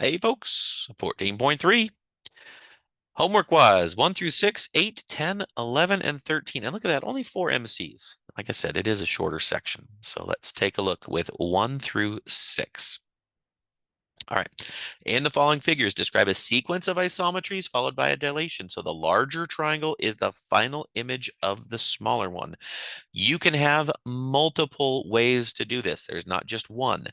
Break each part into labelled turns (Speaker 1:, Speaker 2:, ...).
Speaker 1: Hey folks, 14.3. Homework-wise, 1 through 6, 8, 10, 11, and 13. And look at that, only 4 MCs. Like I said, it is a shorter section. So let's take a look with 1 through 6. All right. In the following figures, describe a sequence of isometries followed by a dilation. So the larger triangle is the final image of the smaller one. You can have multiple ways to do this. There's not just one.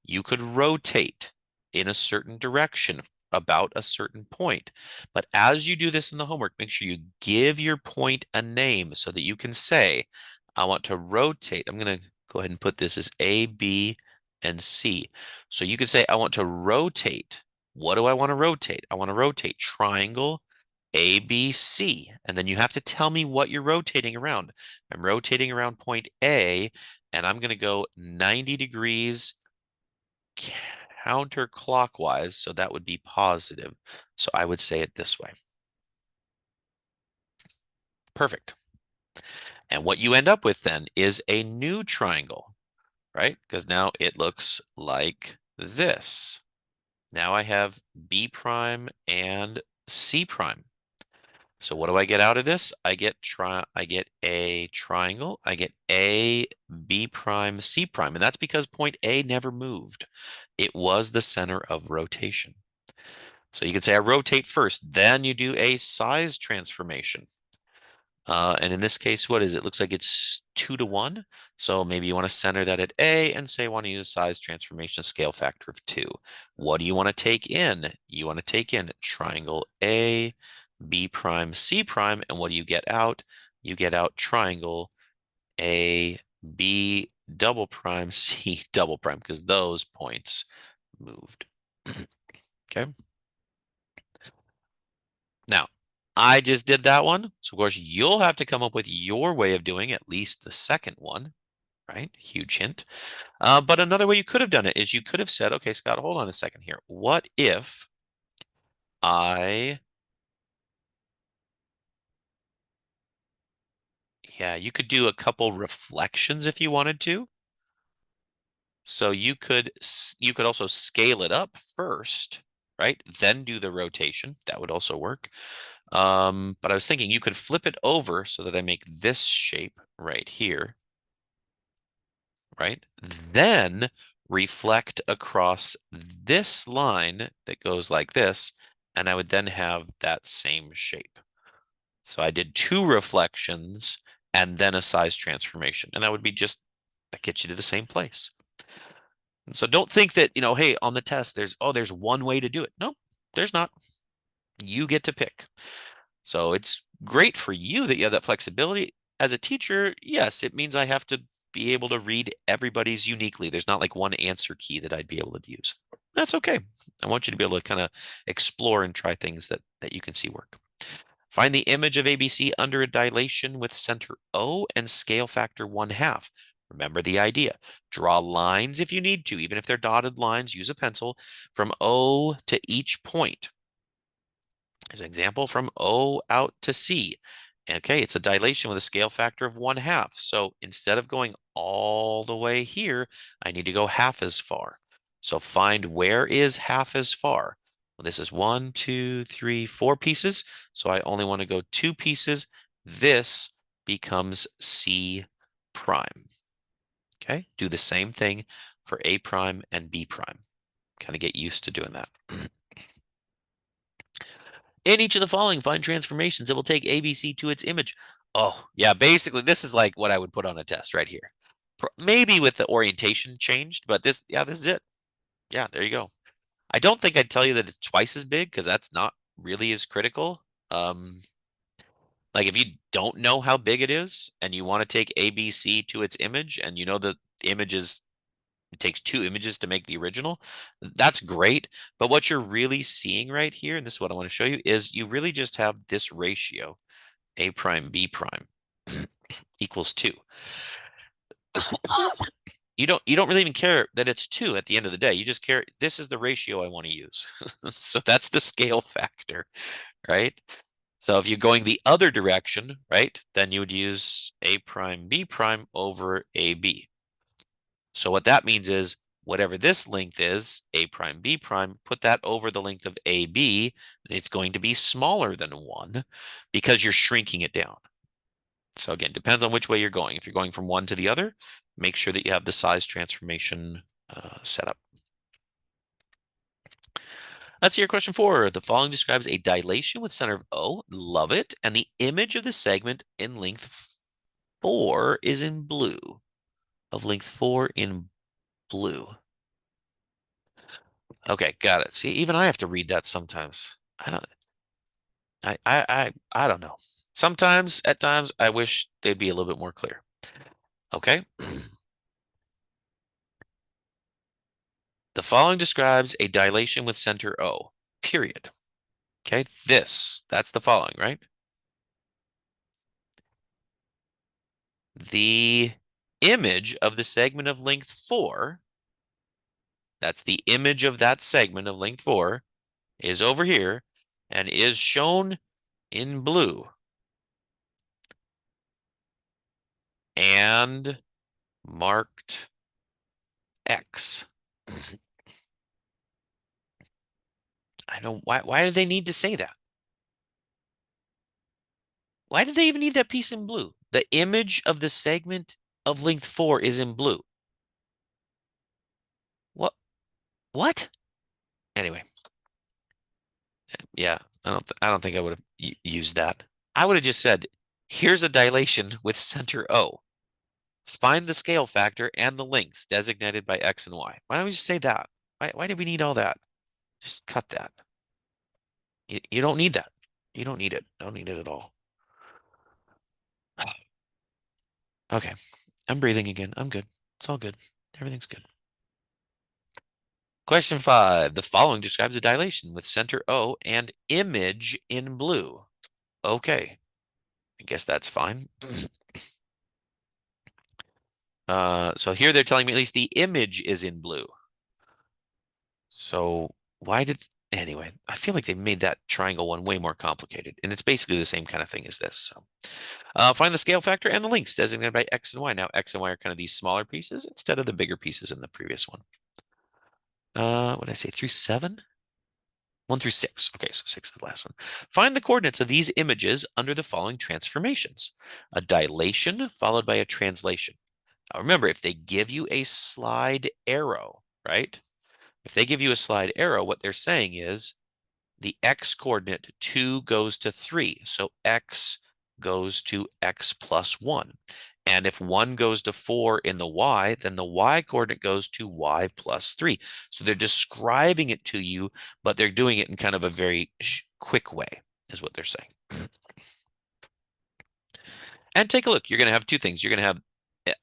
Speaker 1: You could rotate in a certain direction about a certain point. But as you do this in the homework, make sure you give your point a name so that you can say, I want to rotate. I'm going to go ahead and put this as A, B, and C. So you could say, I want to rotate. What do I want to rotate? I want to rotate triangle ABC. And then you have to tell me what you're rotating around. I'm rotating around point A, and I'm going to go 90 degrees counterclockwise. So that would be positive. So I would say it this way. Perfect. And what you end up with then is a new triangle, right? Because now it looks like this. Now I have B prime and C prime. So what do I get out of this? I get a triangle. I get A, B prime, C prime. And that's because point A never moved. It was the center of rotation. So you could say I rotate first, then you do a size transformation. And in this case, what is it? Looks like it's 2 to 1. So maybe you want to center that at A and say, I want to use a size transformation scale factor of 2. What do you want to take in? You want to take in triangle A, B prime, C prime. And what do you get out? You get out triangle A, B double prime, C double prime, because those points moved. Okay. Now, I just did that one. So, of course, you'll have to come up with your way of doing at least the second one, right? Huge hint. But another way you could have done it is you could have said, okay, Scott, hold on a second here. What if yeah, you could do a couple reflections if you wanted to. So you could also scale it up first, right? Then do the rotation. That would also work. But I was thinking you could flip it over so that I make this shape right here, right? Then reflect across this line that goes like this, and I would then have that same shape. So I did 2 reflections and then a size transformation, and that would be that gets you to the same place. And so don't think that, hey, on the test, there's one way to do it. No, there's not. You get to pick. So it's great for you that you have that flexibility. As a teacher, yes, it means I have to be able to read everybody's uniquely. There's not like one answer key that I'd be able to use. That's okay. I want you to be able to kind of explore and try things that you can see work. Find the image of ABC under a dilation with center O and scale factor 1/2. Remember the idea. Draw lines if you need to, even if they're dotted lines, use a pencil from O to each point. As an example, from O out to C. Okay, it's a dilation with a scale factor of 1/2. So instead of going all the way here, I need to go half as far. So find where is half as far. Well, this is 1, 2, 3, 4 pieces. So I only want to go 2 pieces. This becomes C prime. Okay, do the same thing for A prime and B prime. Kind of get used to doing that. In each of the following, find transformations that will take ABC to its image. Oh, yeah, basically, this is like what I would put on a test right here. Maybe with the orientation changed, but this is it. Yeah, there you go. I don't think I'd tell you that it's twice as big because that's not really as critical. Like if you don't know how big it is and you want to take ABC to its image and you know the image is it takes 2 images to make the original. That's great. But what you're really seeing right here, and this is what I want to show you, is you really just have this ratio, A prime, B prime equals 2. You don't really even care that it's 2 at the end of the day. You just care, this is the ratio I want to use. So that's the scale factor, right? So if you're going the other direction, right, then you would use A prime, B prime over AB. So what that means is whatever this length is, A prime, B prime, put that over the length of AB, it's going to be smaller than 1 because you're shrinking it down. So again, depends on which way you're going. If you're going from one to the other, make sure that you have the size transformation set up. Let's see your question 4. The following describes a dilation with center of O. Love it. And the image of the segment in length 4 is in blue. Of length 4 in blue. Okay, got it. See, even I have to read that sometimes. I don't know. Sometimes, at times, I wish they'd be a little bit more clear. Okay. The following describes a dilation with center O, period. Okay, that's the following, right? The image of the segment of length 4, that's the image of that segment of length 4, is over here and is shown in blue. And marked X. I don't, why do they need to say that? Why do they even need that piece in blue? The image of the segment of length 4 is in blue. What? Anyway. Yeah, I don't think I would have used that. I would have just said, here's a dilation with center O. Find the scale factor and the lengths designated by X and Y. Why don't we just say that? Why do we need all that? Just cut that. You don't need that. You don't need it. Don't need it at all. Okay. I'm breathing again. I'm good. It's all good. Everything's good. Question 5. The following describes a dilation with center O and image in blue. Okay. I guess that's fine. So here they're telling me at least the image is in blue. So anyway, I feel like they made that triangle one way more complicated, and it's basically the same kind of thing as this. So find the scale factor and the lengths designated by X and Y. Now, X and Y are kind of these smaller pieces instead of the bigger pieces in the previous one. What did I say, through 7? 1 through 6. Okay, so 6 is the last one. Find the coordinates of these images under the following transformations. A dilation followed by a translation. Now remember, if they give you a slide arrow, right? If they give you a slide arrow, what they're saying is the X coordinate 2 goes to 3. So X goes to X plus 1. And if 1 goes to 4 in the Y, then the Y coordinate goes to Y plus 3. So they're describing it to you, but they're doing it in kind of a very quick way, is what they're saying. And take a look. You're going to have two things. You're going to have,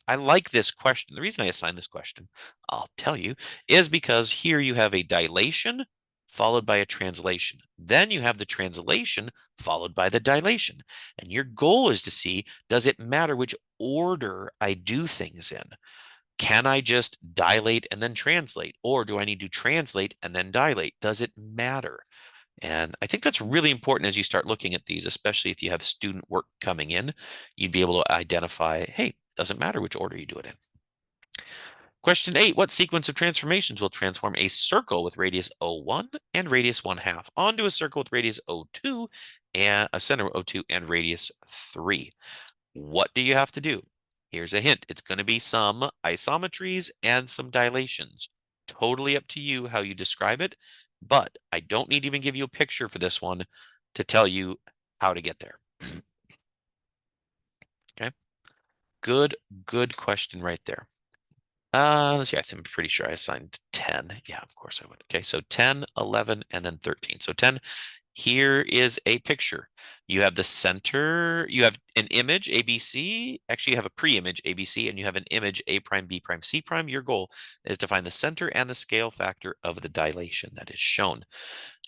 Speaker 1: I like this question. The reason I assigned this question, I'll tell you, is because here you have a dilation followed by a translation. Then you have the translation followed by the dilation. And your goal is to see, does it matter which order I do things in? Can I just dilate and then translate? Or do I need to translate and then dilate? Does it matter? And I think that's really important as you start looking at these, especially if you have student work coming in, you'd be able to identify, hey, doesn't matter which order you do it in. Question 8, what sequence of transformations will transform a circle with radius O1 and radius 1/2 onto a circle with radius O2 and a center O2 and radius 3? What do you have to do? Here's a hint. It's going to be some isometries and some dilations. Totally up to you how you describe it, but I don't need to even give you a picture for this one to tell you how to get there. Okay. Good question right there. Let's see, I'm pretty sure I assigned 10. Yeah, of course I would. Okay, so 10, 11, and then 13. So 10, here is a picture. You have the center, you have an image, ABC. Actually, you have a pre-image, ABC, and you have an image, A prime, B prime, C prime. Your goal is to find the center and the scale factor of the dilation that is shown.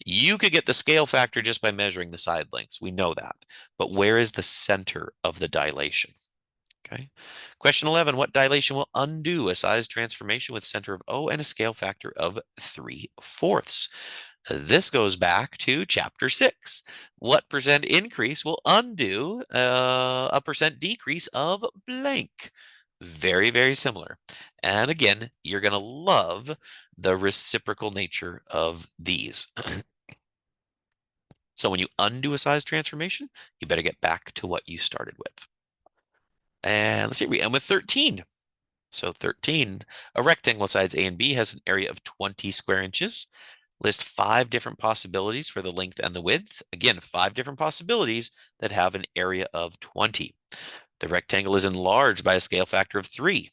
Speaker 1: You could get the scale factor just by measuring the side lengths. We know that. But where is the center of the dilation? Okay. Question 11, what dilation will undo a size transformation with center of O and a scale factor of 3/4? This goes back to chapter 6. What percent increase will undo a percent decrease of blank? Very, very similar. And again, you're going to love the reciprocal nature of these. So when you undo a size transformation, you better get back to what you started with. And let's see, we end with 13. So 13, a rectangle size A and B has an area of 20 square inches. List 5 different possibilities for the length and the width. Again, 5 different possibilities that have an area of 20. The rectangle is enlarged by a scale factor of 3.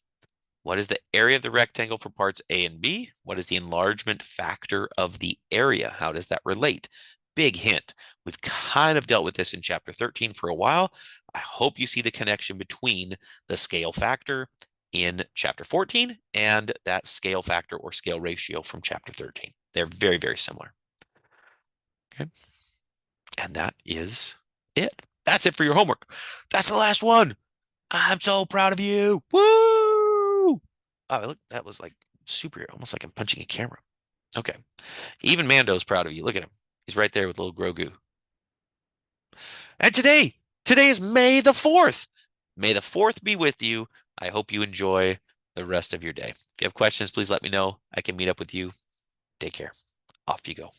Speaker 1: What is the area of the rectangle for parts A and B? What is the enlargement factor of the area? How does that relate? Big hint. We've kind of dealt with this in chapter 13 for a while. I hope you see the connection between the scale factor in chapter 14 and that scale factor or scale ratio from chapter 13. They're very, very similar. Okay. And that is it. That's it for your homework. That's the last one. I'm so proud of you. Woo! Oh, look, that was like super, almost like I'm punching a camera. Okay. Even Mando's proud of you. Look at him. He's right there with little Grogu. And today is May the 4th. May the 4th be with you. I hope you enjoy the rest of your day. If you have questions, please let me know. I can meet up with you. Take care. Off you go.